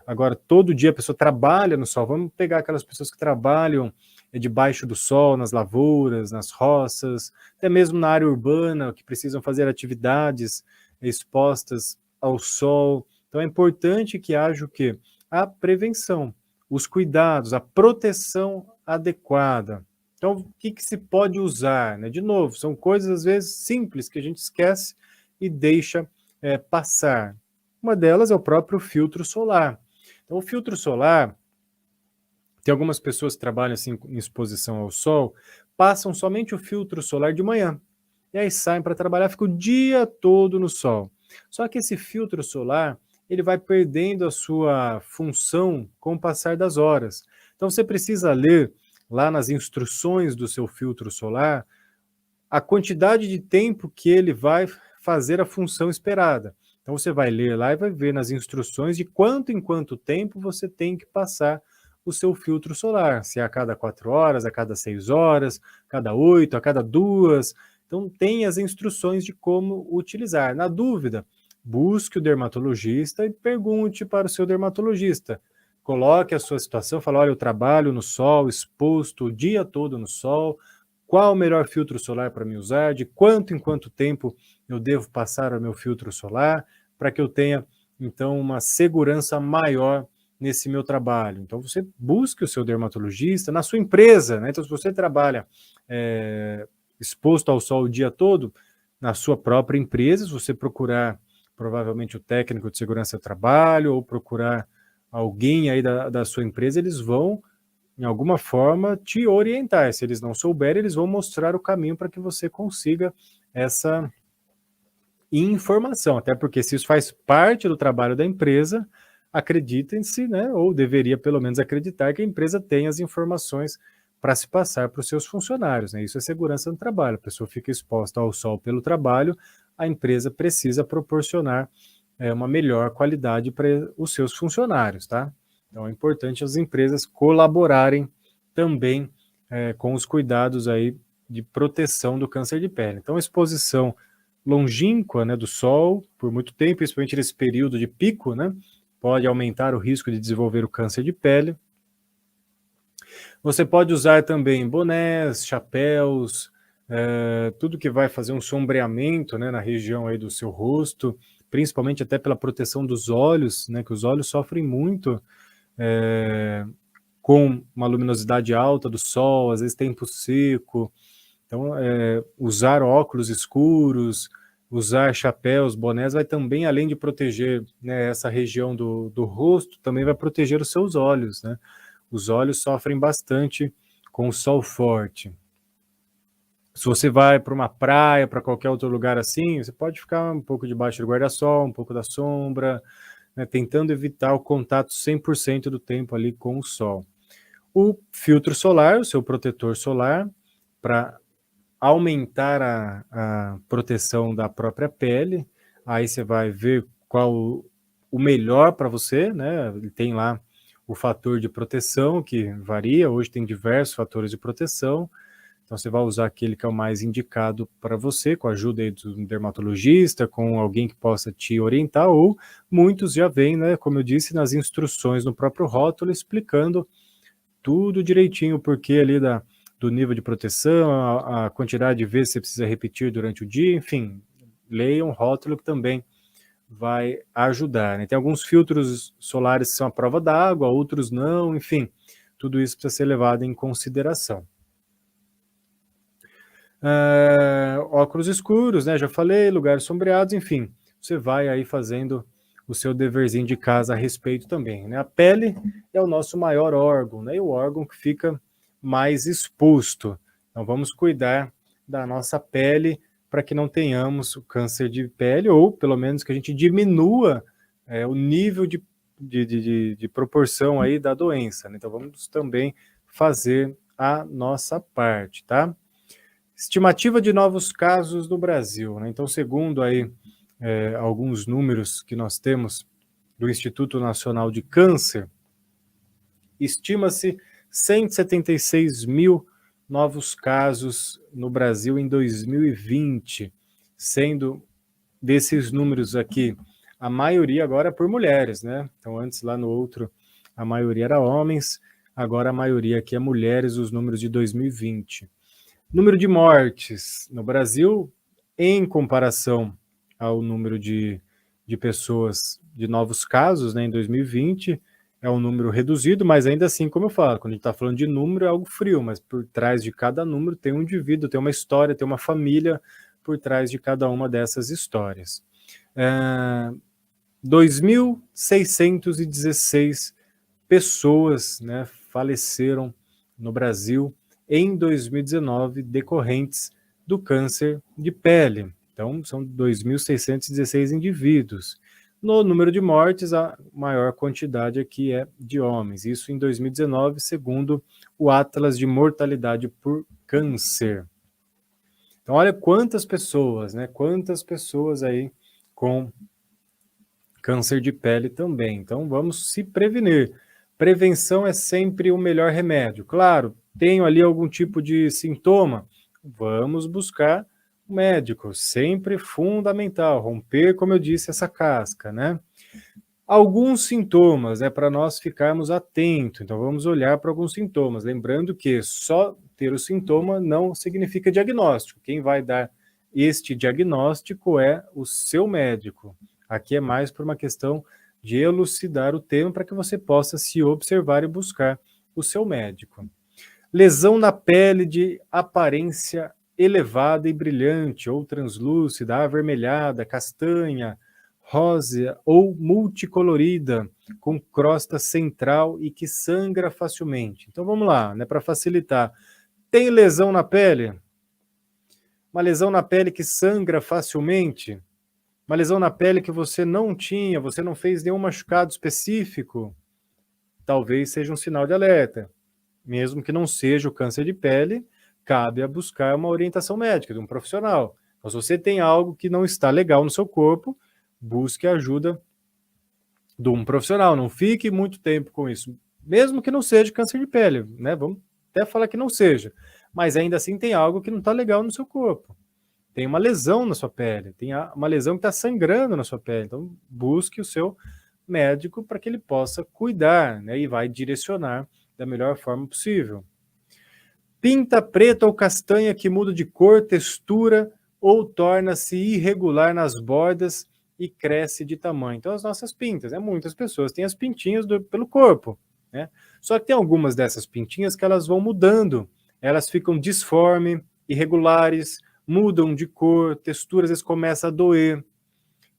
Agora, todo dia a pessoa trabalha no sol. Vamos pegar aquelas pessoas que trabalham debaixo do sol, nas lavouras, nas roças, até mesmo na área urbana, que precisam fazer atividades expostas ao sol. Então, é importante que haja o quê? A prevenção, os cuidados, a proteção adequada. Então, o que se pode usar? Né? De novo, são coisas às vezes simples que a gente esquece e deixa passar. Uma delas é o próprio filtro solar. Então, o filtro solar, tem algumas pessoas que trabalham assim em exposição ao sol, passam somente o filtro solar de manhã. E aí saem para trabalhar, ficam o dia todo no sol. Só que esse filtro solar, ele vai perdendo a sua função com o passar das horas. Então, você precisa ler lá nas instruções do seu filtro solar a quantidade de tempo que ele vai fazer a função esperada. Então você vai ler lá e vai ver nas instruções de quanto em quanto tempo você tem que passar o seu filtro solar, se é a cada 4 horas, a cada 6 horas, a cada 8, a cada 2. Então tem as instruções de como utilizar. Na dúvida, busque o dermatologista e pergunte para o seu dermatologista. Coloque a sua situação, fala, olha, eu trabalho no sol, exposto o dia todo no sol, qual o melhor filtro solar para me usar, de quanto em quanto tempo eu devo passar o meu filtro solar, para que eu tenha, então, uma segurança maior nesse meu trabalho. Então, você busque o seu dermatologista na sua empresa, né? Então, se você trabalha exposto ao sol o dia todo, na sua própria empresa, se você procurar, provavelmente, o técnico de segurança do trabalho, ou procurar alguém aí da sua empresa, eles vão em alguma forma, te orientar. Se eles não souberem, eles vão mostrar o caminho para que você consiga essa informação. Até porque se isso faz parte do trabalho da empresa, acreditem-se, né, ou deveria pelo menos acreditar que a empresa tem as informações para se passar para os seus funcionários. Né? Isso é segurança no trabalho. A pessoa fica exposta ao sol pelo trabalho, a empresa precisa proporcionar uma melhor qualidade para os seus funcionários, tá? Então é importante as empresas colaborarem também com os cuidados aí de proteção do câncer de pele. Então, a exposição longínqua, né, do sol por muito tempo, principalmente nesse período de pico, né, pode aumentar o risco de desenvolver o câncer de pele. Você pode usar também bonés, chapéus, tudo que vai fazer um sombreamento, né, na região aí do seu rosto, principalmente até pela proteção dos olhos, né, que os olhos sofrem muito com uma luminosidade alta do sol, às vezes tempo seco. Então, usar óculos escuros, usar chapéus, bonés, vai também, além de proteger, né, essa região do rosto, também vai proteger os seus olhos, né? Os olhos sofrem bastante com o sol forte. Se você vai para uma praia, para qualquer outro lugar assim, você pode ficar um pouco debaixo do guarda-sol, um pouco da sombra, né, tentando evitar o contato 100% do tempo ali com o sol. O filtro solar, o seu protetor solar, para aumentar a proteção da própria pele, aí você vai ver qual o melhor para você, né? Ele tem lá o fator de proteção, que varia, hoje tem diversos fatores de proteção, então você vai usar aquele que é o mais indicado para você, com a ajuda aí de um dermatologista, com alguém que possa te orientar, ou muitos já vêm, né, como eu disse, nas instruções no próprio rótulo, explicando tudo direitinho, o porquê ali do nível de proteção, a quantidade de vezes que você precisa repetir durante o dia, enfim, leia um rótulo que também vai ajudar, né? Tem alguns filtros solares que são à prova d'água, outros não, enfim, tudo isso precisa ser levado em consideração. Óculos escuros, né? Já falei, lugares sombreados, enfim, você vai aí fazendo o seu deverzinho de casa a respeito também, né? A pele é o nosso maior órgão, né? E o órgão que fica mais exposto. Então vamos cuidar da nossa pele para que não tenhamos o câncer de pele, ou pelo menos que a gente diminua o nível de proporção aí da doença, né? Então vamos também fazer a nossa parte, tá? Estimativa de novos casos no Brasil, né? Então, segundo aí alguns números que nós temos do Instituto Nacional de Câncer, estima-se 176 mil novos casos no Brasil em 2020, sendo desses números aqui, a maioria agora por mulheres, né? Então, antes lá no outro, a maioria era homens, agora a maioria aqui é mulheres, os números de 2020. Número de mortes no Brasil, em comparação ao número de pessoas, de novos casos, né, em 2020, é um número reduzido, mas ainda assim, como eu falo, quando a gente está falando de número, é algo frio, mas por trás de cada número tem um indivíduo, tem uma história, tem uma família por trás de cada uma dessas histórias. 2.616 pessoas, né, faleceram no Brasil em 2019 decorrentes do câncer de pele. Então, são 2.616 indivíduos. No número de mortes, a maior quantidade aqui é de homens. Isso em 2019, segundo o Atlas de Mortalidade por Câncer. Então, olha quantas pessoas, né? Quantas pessoas aí com câncer de pele também. Então, vamos se prevenir. Prevenção é sempre o melhor remédio. Claro, tenho ali algum tipo de sintoma, vamos buscar o médico, sempre fundamental, romper, como eu disse, essa casca, né? Alguns sintomas, né, para nós ficarmos atentos, então vamos olhar para alguns sintomas, lembrando que só ter o sintoma não significa diagnóstico, quem vai dar este diagnóstico é o seu médico. Aqui é mais por uma questão de elucidar o tema para que você possa se observar e buscar o seu médico. Lesão na pele de aparência elevada e brilhante, ou translúcida, avermelhada, castanha, rosa ou multicolorida, com crosta central e que sangra facilmente. Então vamos lá, né, para facilitar. Tem lesão na pele? Uma lesão na pele que sangra facilmente? Uma lesão na pele que você não tinha, você não fez nenhum machucado específico? Talvez seja um sinal de alerta. Mesmo que não seja o câncer de pele, cabe a buscar uma orientação médica de um profissional. Então, se você tem algo que não está legal no seu corpo, busque a ajuda de um profissional. Não fique muito tempo com isso. Mesmo que não seja câncer de pele, né? Vamos até falar que não seja. Mas ainda assim tem algo que não está legal no seu corpo. Tem uma lesão na sua pele, tem uma lesão que está sangrando na sua pele. Então, busque o seu médico para que ele possa cuidar, né, e vai direcionar da melhor forma possível. Pinta preta ou castanha que muda de cor, textura ou torna-se irregular nas bordas e cresce de tamanho. Então, as nossas pintas, muitas pessoas têm as pintinhas pelo corpo, né? Só que tem algumas dessas pintinhas que elas vão mudando, elas ficam disformes, irregulares, mudam de cor, textura às vezes começa a doer,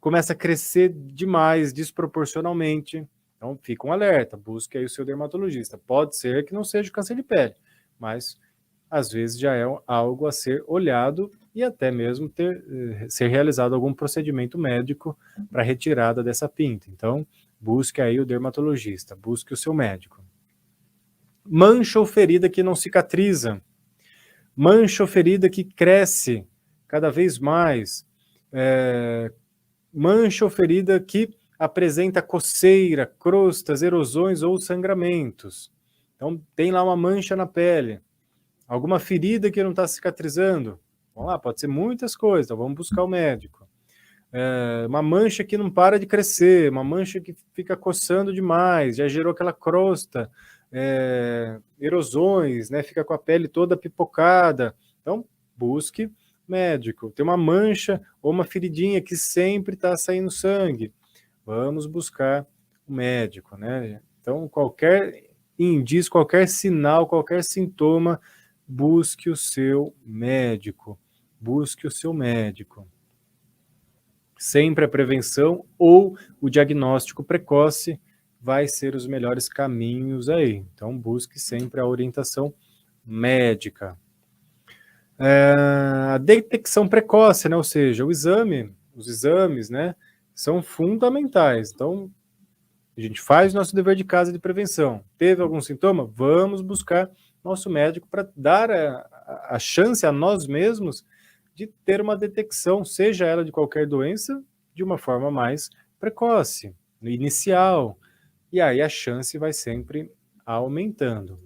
começa a crescer demais, desproporcionalmente. Então, fica um alerta, busque aí o seu dermatologista. Pode ser que não seja câncer de pele, mas às vezes já é algo a ser olhado e até mesmo ser realizado algum procedimento médico para retirada dessa pinta. Então, busque aí o dermatologista, busque o seu médico. Mancha ou ferida que não cicatriza, mancha ou ferida que cresce cada vez mais, mancha ou ferida que apresenta coceira, crostas, erosões ou sangramentos. Então, tem lá uma mancha na pele, alguma ferida que não está cicatrizando. Vamos lá, pode ser muitas coisas, então vamos buscar o médico. Uma mancha que não para de crescer, uma mancha que fica coçando demais, já gerou aquela crosta, erosões, né? Fica com a pele toda pipocada. Então, busque médico. Tem uma mancha ou uma feridinha que sempre está saindo sangue. Vamos buscar o médico, né? Então, qualquer indício, qualquer sinal, qualquer sintoma, busque o seu médico. Busque o seu médico. Sempre a prevenção ou o diagnóstico precoce vai ser os melhores caminhos aí. Então, busque sempre a orientação médica. A detecção precoce, né? Ou seja, os exames, né, são fundamentais. Então, a gente faz nosso dever de casa de prevenção. Teve algum sintoma? Vamos buscar nosso médico para dar a chance a nós mesmos de ter uma detecção, seja ela de qualquer doença, de uma forma mais precoce, inicial. E aí a chance vai sempre aumentando.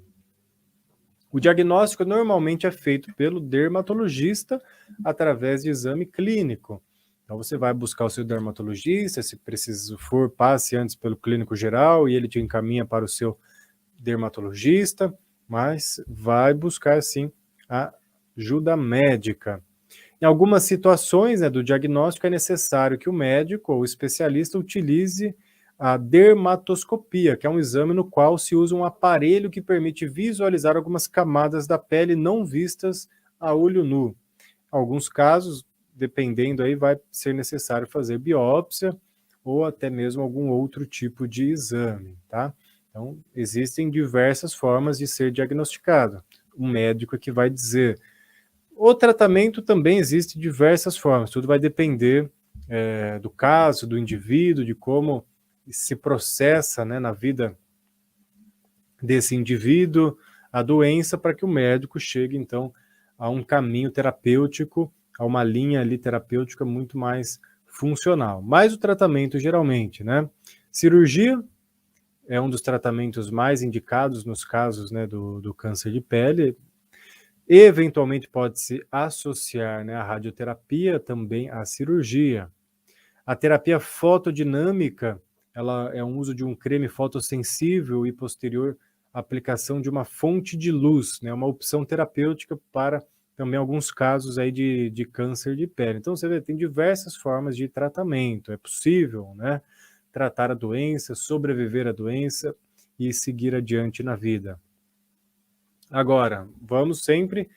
O diagnóstico normalmente é feito pelo dermatologista através de exame clínico. Então você vai buscar o seu dermatologista, se preciso for, passe antes pelo clínico geral e ele te encaminha para o seu dermatologista, mas vai buscar sim a ajuda médica. Em algumas situações, né, do diagnóstico é necessário que o médico ou especialista utilize a dermatoscopia, que é um exame no qual se usa um aparelho que permite visualizar algumas camadas da pele não vistas a olho nu. Alguns casos, dependendo aí, vai ser necessário fazer biópsia ou até mesmo algum outro tipo de exame, tá? Então, existem diversas formas de ser diagnosticado. O médico é que vai dizer. O tratamento também existe diversas formas, tudo vai depender do caso, do indivíduo, de como se processa, né, na vida desse indivíduo a doença, para que o médico chegue, então, a um caminho terapêutico, a uma linha ali terapêutica muito mais funcional. Mas o tratamento, geralmente, né, cirurgia é um dos tratamentos mais indicados nos casos, né, do câncer de pele. Eventualmente pode-se associar, né, a radioterapia também à cirurgia. A terapia fotodinâmica, ela é um uso de um creme fotossensível e posterior aplicação de uma fonte de luz, né, uma opção terapêutica para também alguns casos aí de câncer de pele. Então você vê, tem diversas formas de tratamento, é possível, né, tratar a doença, sobreviver à doença e seguir adiante na vida. Agora, vamos sempre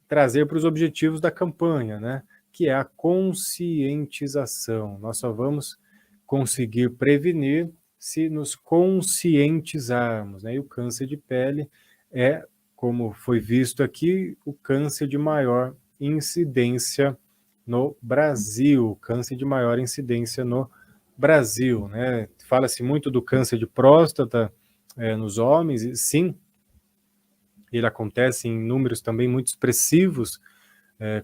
trazer para os objetivos da campanha, né? Que é a conscientização. Nós só vamos conseguir prevenir se nos conscientizarmos, né? E o câncer de pele é, como foi visto aqui, o câncer de maior incidência no Brasil. Câncer de maior incidência no Brasil, né? Fala-se muito do câncer de próstata nos homens, e sim, ele acontece em números também muito expressivos,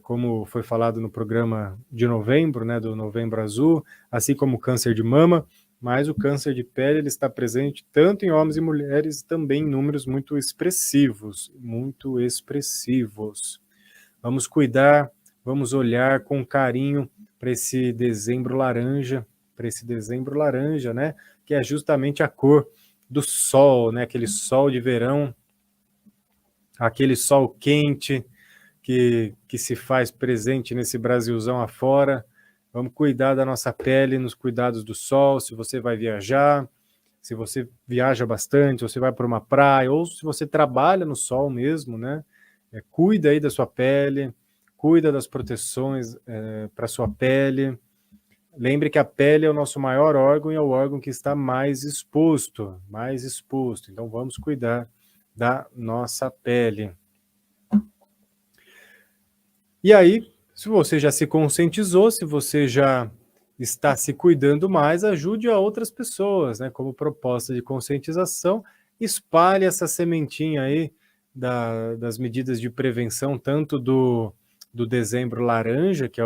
como foi falado no programa de novembro, né, do Novembro Azul, assim como o câncer de mama, mas o câncer de pele ele está presente tanto em homens e mulheres, também em números muito expressivos, muito expressivos. Vamos cuidar, vamos olhar com carinho para esse dezembro laranja, né, que é justamente a cor do sol, né, aquele sol de verão, aquele sol quente que se faz presente nesse Brasilzão afora, Vamos cuidar da nossa pele nos cuidados do sol, se você vai viajar, se você viaja bastante, se você vai para uma praia, ou se você trabalha no sol mesmo, né? Cuida aí da sua pele, cuida das proteções para a sua pele. Lembre que a pele é o nosso maior órgão e é o órgão que está mais exposto, mais exposto. Então vamos cuidar da nossa pele. E aí, se você já se conscientizou, se você já está se cuidando mais, ajude a outras pessoas, né? Como proposta de conscientização, espalhe essa sementinha aí das medidas de prevenção, tanto do dezembro laranja, que é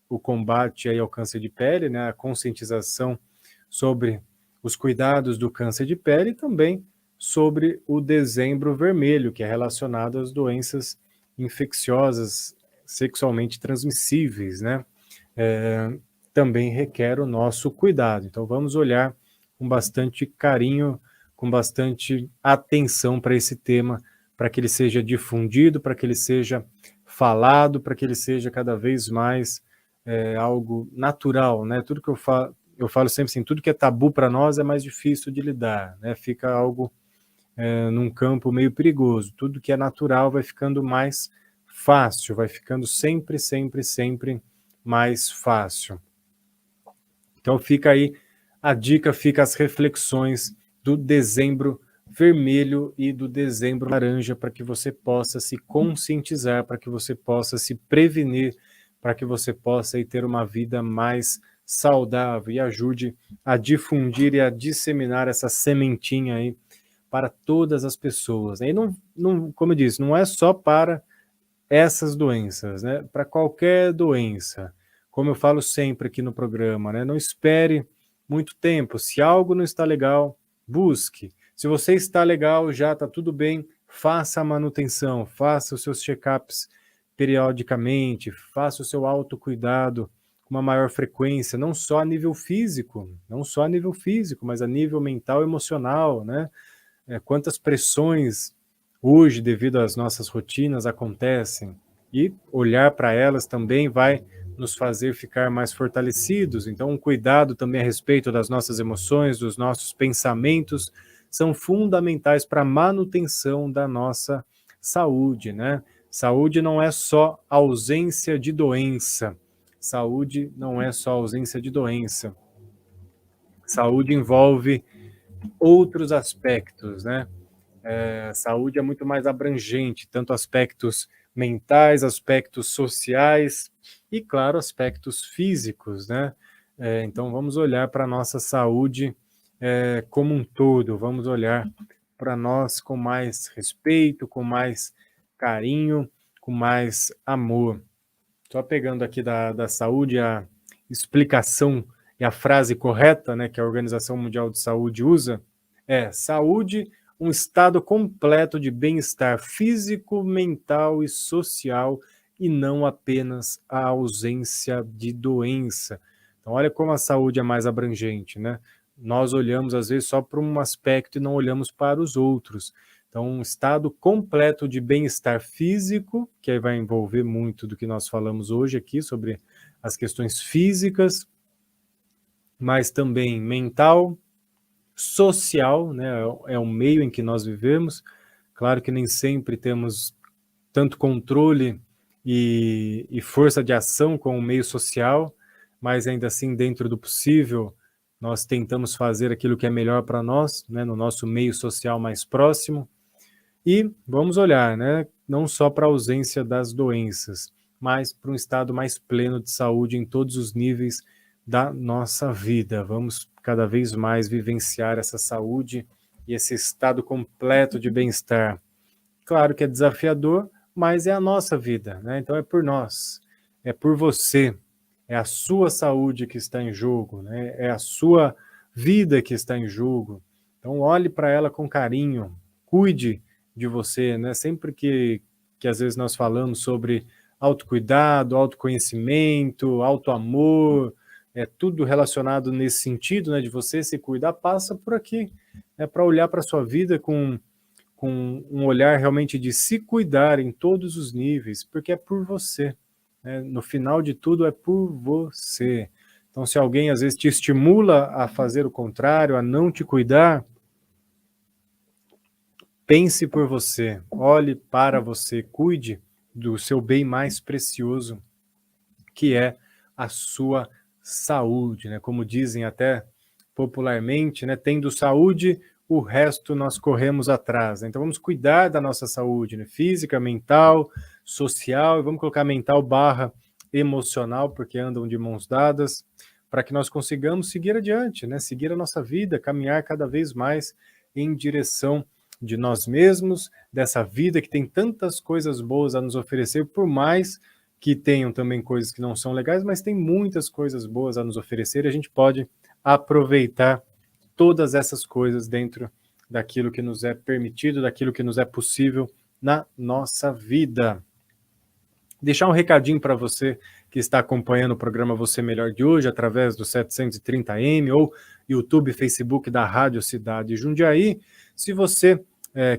o combate aí ao câncer de pele, né? A conscientização sobre os cuidados do câncer de pele e também sobre o dezembro vermelho, que é relacionado às doenças infecciosas sexualmente transmissíveis, né? Também requer o nosso cuidado. Então vamos olhar com bastante carinho, com bastante atenção para esse tema, para que ele seja difundido, para que ele seja falado, para que ele seja cada vez mais algo natural, né? Tudo que eu falo sempre assim, tudo que é tabu para nós é mais difícil de lidar, né? Fica algo num campo meio perigoso. Tudo que é natural vai ficando mais fácil, vai ficando sempre, sempre, sempre mais fácil. Então fica aí a dica, fica as reflexões do dezembro vermelho e do dezembro laranja para que você possa se conscientizar, para que você possa se prevenir, para que você possa aí ter uma vida mais saudável e ajude a difundir e a disseminar essa sementinha aí para todas as pessoas. E não, como eu disse, não é só para essas doenças, né? Para qualquer doença. Como eu falo sempre aqui no programa, né? Não espere muito tempo. Se algo não está legal, busque. Se você está legal, já está tudo bem, faça a manutenção, faça os seus check-ups periodicamente, faça o seu autocuidado com uma maior frequência, não só a nível físico, mas a nível mental e emocional, né? Quantas pressões hoje, devido às nossas rotinas, acontecem, e olhar para elas também vai nos fazer ficar mais fortalecidos. Então, um cuidado também a respeito das nossas emoções, dos nossos pensamentos, são fundamentais para a manutenção da nossa saúde, né? Saúde não é só ausência de doença. Saúde não é só ausência de doença. Saúde envolve outros aspectos, né? Saúde é muito mais abrangente, tanto aspectos mentais, aspectos sociais e, claro, aspectos físicos, né? Então, vamos olhar para a nossa saúde como um todo, vamos olhar para nós com mais respeito, com mais carinho, com mais amor. Só pegando aqui da saúde a explicação e a frase correta, né, que a Organização Mundial de Saúde usa, saúde, um estado completo de bem-estar físico, mental e social, e não apenas a ausência de doença. Então, olha como a saúde é mais abrangente, né? Nós olhamos, às vezes, só para um aspecto e não olhamos para os outros. Então, um estado completo de bem-estar físico, que aí vai envolver muito do que nós falamos hoje aqui sobre as questões físicas, mas também mental, social, né? É o meio em que nós vivemos. Claro que nem sempre temos tanto controle e força de ação com o meio social, mas ainda assim, dentro do possível, nós tentamos fazer aquilo que é melhor para nós, né? No nosso meio social mais próximo. E vamos olhar, né? Não só para a ausência das doenças, mas para um estado mais pleno de saúde em todos os níveis da nossa vida. Vamos cada vez mais vivenciar essa saúde e esse estado completo de bem-estar. Claro que é desafiador, mas é a nossa vida, né? Então é por nós, é por você, é a sua saúde que está em jogo, né? É a sua vida que está em jogo. Então olhe para ela com carinho, cuide de você, né? Sempre que às vezes nós falamos sobre autocuidado, autoconhecimento, autoamor, é tudo relacionado nesse sentido, né? De você se cuidar, passa por aqui, é para olhar para a sua vida com um olhar realmente de se cuidar em todos os níveis, porque é por você. né? No final de tudo é por você. Então, se alguém às vezes te estimula a fazer o contrário, a não te cuidar, pense por você, olhe para você, cuide do seu bem mais precioso, que é a sua saúde, né? Como dizem até popularmente, né? Tendo saúde, o resto nós corremos atrás, né? Então vamos cuidar da nossa saúde, né? Física, mental, social, e vamos colocar mental barra emocional, porque andam de mãos dadas, para que nós consigamos seguir adiante, né? Seguir a nossa vida, caminhar cada vez mais em direção de nós mesmos, dessa vida que tem tantas coisas boas a nos oferecer, por mais que tenham também coisas que não são legais, mas tem muitas coisas boas a nos oferecer e a gente pode aproveitar todas essas coisas dentro daquilo que nos é permitido, daquilo que nos é possível na nossa vida. Deixar um recadinho para você que está acompanhando o programa Você Melhor de hoje, através do 730M ou YouTube, Facebook da Rádio Cidade Jundiaí. Se você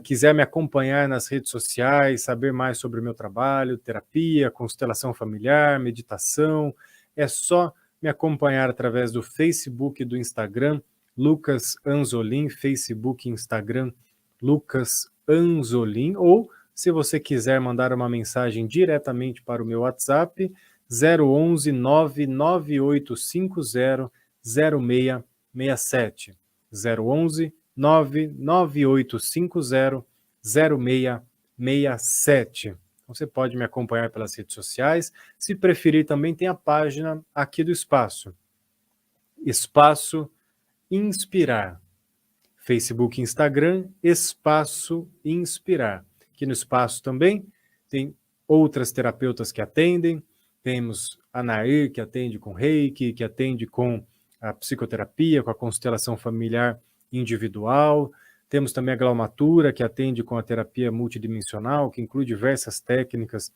quiser me acompanhar nas redes sociais, saber mais sobre o meu trabalho, terapia, constelação familiar, meditação, é só me acompanhar através do Facebook e do Instagram, Lucas Anzolin, Facebook e Instagram, Lucas Anzolin, ou se você quiser mandar uma mensagem diretamente para o meu WhatsApp, 011 99850 0667. 011 99850 0667. Você pode me acompanhar pelas redes sociais. Se preferir, também tem a página aqui do Espaço. Espaço Inspirar. Facebook e Instagram, Espaço Inspirar. Aqui no Espaço também tem outras terapeutas que atendem. Temos a Nair, que atende com Reiki, que atende com a psicoterapia, com a constelação familiar individual. Temos também a Glaumatura, que atende com a terapia multidimensional, que inclui diversas técnicas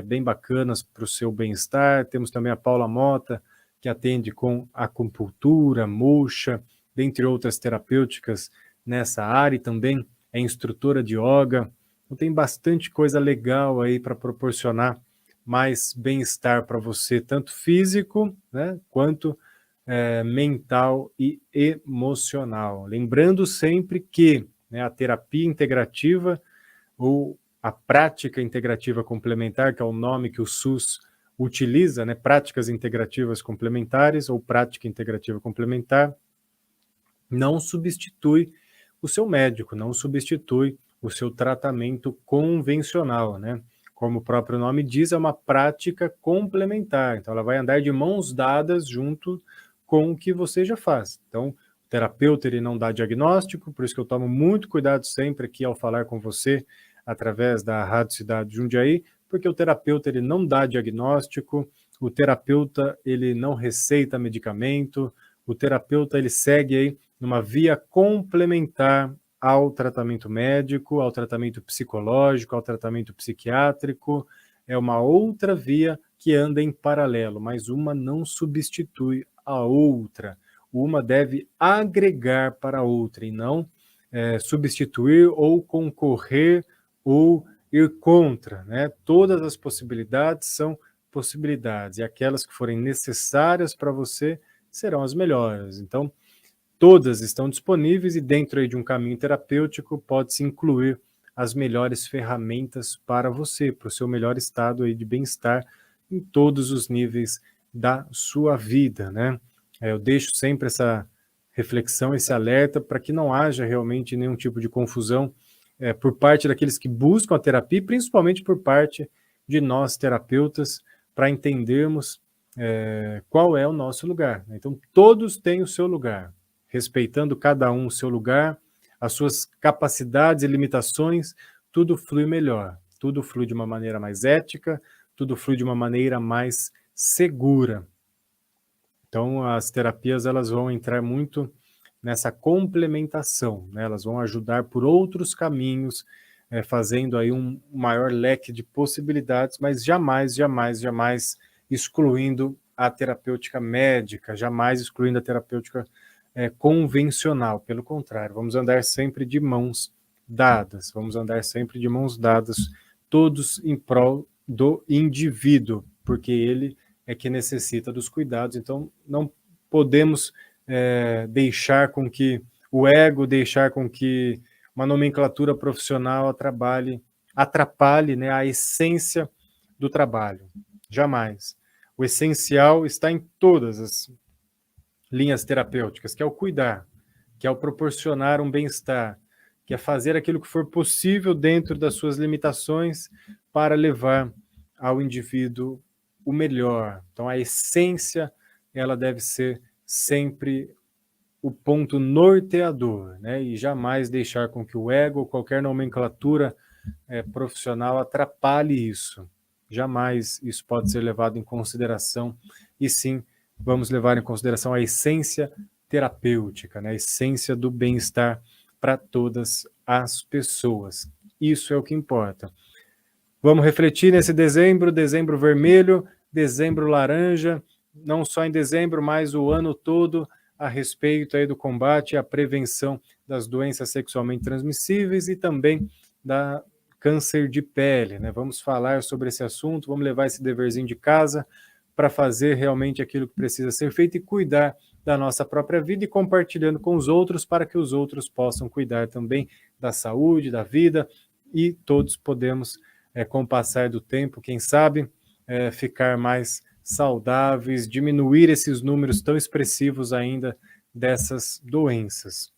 bem bacanas para o seu bem-estar. Temos também a Paula Mota, que atende com acupuntura, moxa, dentre outras terapêuticas nessa área, e também é instrutora de yoga. Então tem bastante coisa legal aí para proporcionar mais bem-estar para você, tanto físico, né, quanto mental e emocional. Lembrando sempre que, né, a terapia integrativa ou a prática integrativa complementar, que é o nome que o SUS utiliza, né, práticas integrativas complementares ou prática integrativa complementar, não substitui o seu médico, não substitui o seu tratamento convencional, né? Como o próprio nome diz, é uma prática complementar. Então, ela vai andar de mãos dadas junto com o que você já faz. Então, o terapeuta, ele não dá diagnóstico, por isso que eu tomo muito cuidado sempre aqui ao falar com você através da Rádio Cidade Jundiaí, porque o terapeuta, ele não dá diagnóstico, o terapeuta, ele não receita medicamento, o terapeuta, ele segue aí numa via complementar ao tratamento médico, ao tratamento psicológico, ao tratamento psiquiátrico. É uma outra via que anda em paralelo, mas uma não substitui a outra. Uma deve agregar para a outra e não substituir ou concorrer ou ir contra, né? Todas as possibilidades são possibilidades e aquelas que forem necessárias para você serão as melhores. Então, todas estão disponíveis e dentro aí de um caminho terapêutico pode-se incluir as melhores ferramentas para você, para o seu melhor estado aí de bem-estar em todos os níveis da sua vida, né? Eu deixo sempre essa reflexão, esse alerta para que não haja realmente nenhum tipo de confusão por parte daqueles que buscam a terapia, principalmente por parte de nós terapeutas, para entendermos qual é o nosso lugar. Então, todos têm o seu lugar, respeitando cada um o seu lugar, as suas capacidades e limitações, tudo flui melhor, tudo flui de uma maneira mais ética, tudo flui de uma maneira mais segura. Então, as terapias, elas vão entrar muito nessa complementação, né? Elas vão ajudar por outros caminhos, fazendo aí um maior leque de possibilidades, mas jamais, jamais, jamais excluindo a terapêutica médica, jamais excluindo a terapêutica convencional. Pelo contrário, vamos andar sempre de mãos dadas, vamos andar sempre de mãos dadas, todos em prol do indivíduo. porque ele é que necessita dos cuidados. Então, não podemos deixar com que o ego, deixar com que uma nomenclatura profissional atrapalhe, né, a essência do trabalho. Jamais. O essencial está em todas as linhas terapêuticas, que é o cuidar, que é o proporcionar um bem-estar, que é fazer aquilo que for possível dentro das suas limitações para levar ao indivíduo o melhor. Então, a essência, ela deve ser sempre o ponto norteador, né? E jamais deixar com que o ego ou qualquer nomenclatura profissional atrapalhe isso. Jamais isso pode ser levado em consideração, e sim, vamos levar em consideração a essência terapêutica, né? A essência do bem-estar para todas as pessoas. Isso é o que importa. Vamos refletir nesse dezembro vermelho, dezembro laranja, não só em dezembro, mas o ano todo, a respeito aí do combate e a prevenção das doenças sexualmente transmissíveis e também da câncer de pele, né? Vamos falar sobre esse assunto, vamos levar esse deverzinho de casa para fazer realmente aquilo que precisa ser feito e cuidar da nossa própria vida e compartilhando com os outros para que os outros possam cuidar também da saúde, da vida, e todos podemos, com o passar do tempo, quem sabe, ficar mais saudáveis, diminuir esses números tão expressivos ainda dessas doenças.